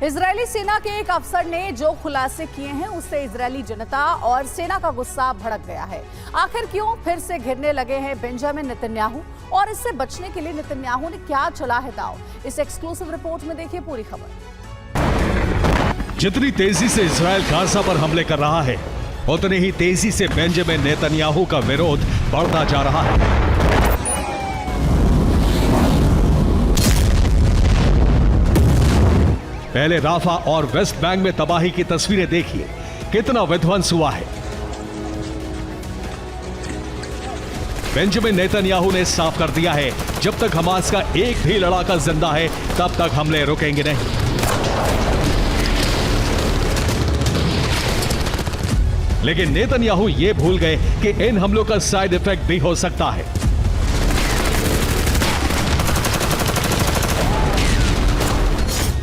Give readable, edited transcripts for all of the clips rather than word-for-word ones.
Israeli सेना के एक अफसर ने जो खुलासे किए हैं उससे इजरायली जनता और सेना का गुस्सा भड़क गया है। आखिर क्यों फिर से घिरने लगे हैं बेंजामिन नेतन्याहू और इससे बचने के लिए नेतन्याहू ने क्या चला है दांव? इस एक्सक्लूसिव रिपोर्ट में देखिए पूरी खबर। जितनी तेजी से इजरायल गाजा पर हमले कर रहा है, उतनी ही तेजी से बेंजामिन नेतन्याहू का विरोध बढ़ता जा रहा है। पहले राफा और वेस्ट बैंक में तबाही की तस्वीरें देखिए, कितना विध्वंस हुआ है। बेंजामिन नेतन्याहू ने साफ कर दिया है, जब तक हमास का एक भी लड़ाका जिंदा है तब तक हमले रुकेंगे नहीं। लेकिन नेतन्याहू ये भूल गए कि इन हमलों का साइड इफेक्ट भी हो सकता है।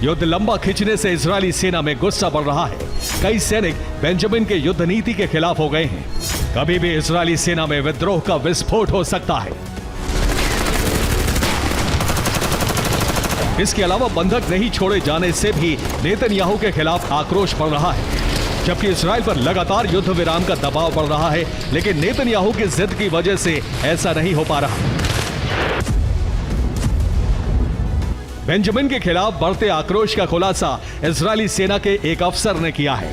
युद्ध लंबा खिंचने से इजरायली सेना में गुस्सा बढ़ रहा है। कई सैनिक बेंजामिन के युद्ध नीति के खिलाफ हो गए हैं। कभी भी इजरायली सेना में विद्रोह का विस्फोट हो सकता है। इसके अलावा बंधक नहीं छोड़े जाने से भी नेतन्याहू के खिलाफ आक्रोश बढ़ रहा है। जबकि इजरायल पर लगातार युद्ध विराम का दबाव बढ़ रहा है, लेकिन नेतन्याहू की जिद की वजह से ऐसा नहीं हो पा रहा। बेंजामिन के खिलाफ बढ़ते आक्रोश का खुलासा इजरायली सेना के एक अफसर ने किया है।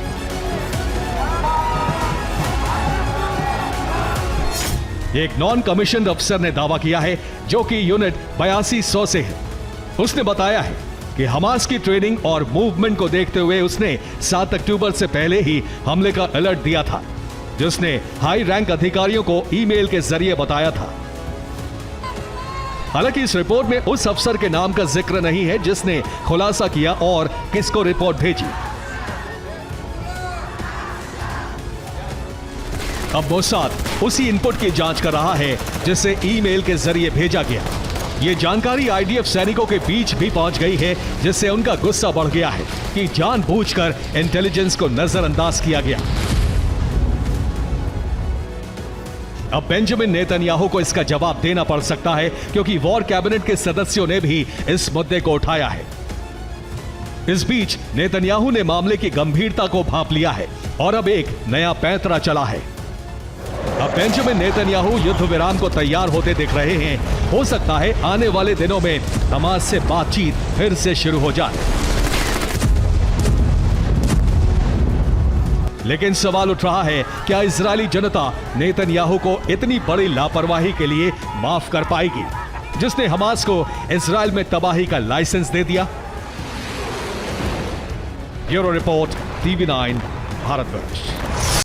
एक नॉन कमीशन्ड अफसर ने दावा किया है, जो कि यूनिट 8200 से है। उसने बताया है कि हमास की ट्रेनिंग और मूवमेंट को देखते हुए उसने 7 अक्टूबर से पहले ही हमले का अलर्ट दिया था, जिसने हाई रैंक अधिकारियों को ईमेल के जरिए बताया था। हालांकि इस रिपोर्ट में उस अफसर के नाम का जिक्र नहीं है जिसने खुलासा किया और किसको रिपोर्ट भेजी। अब मोसाद उसी इनपुट की जांच कर रहा है जिसे ईमेल के जरिए भेजा गया। यह जानकारी आईडीएफ सैनिकों के बीच भी पहुंच गई है, जिससे उनका गुस्सा बढ़ गया है कि जानबूझकर इंटेलिजेंस को नजरअंदाज किया गया। अब बेंजामिन नेतन्याहू को इसका जवाब देना पड़ सकता है, क्योंकि वॉर कैबिनेट के सदस्यों ने भी इस मुद्दे को उठाया है। इस बीच नेतन्याहू ने मामले की गंभीरता को भांप लिया है और अब एक नया पैंतरा चला है। अब बेंजामिन नेतन्याहू युद्ध विराम को तैयार होते दिख रहे हैं। हो सकता है आने वाले दिनों में हमास से बातचीत फिर से शुरू हो जाए। लेकिन सवाल उठ रहा है, क्या इजरायली जनता नेतन्याहू को इतनी बड़ी लापरवाही के लिए माफ कर पाएगी, जिसने हमास को इजरायल में तबाही का लाइसेंस दे दिया? Bureau report, TV9 Bharatvarsh.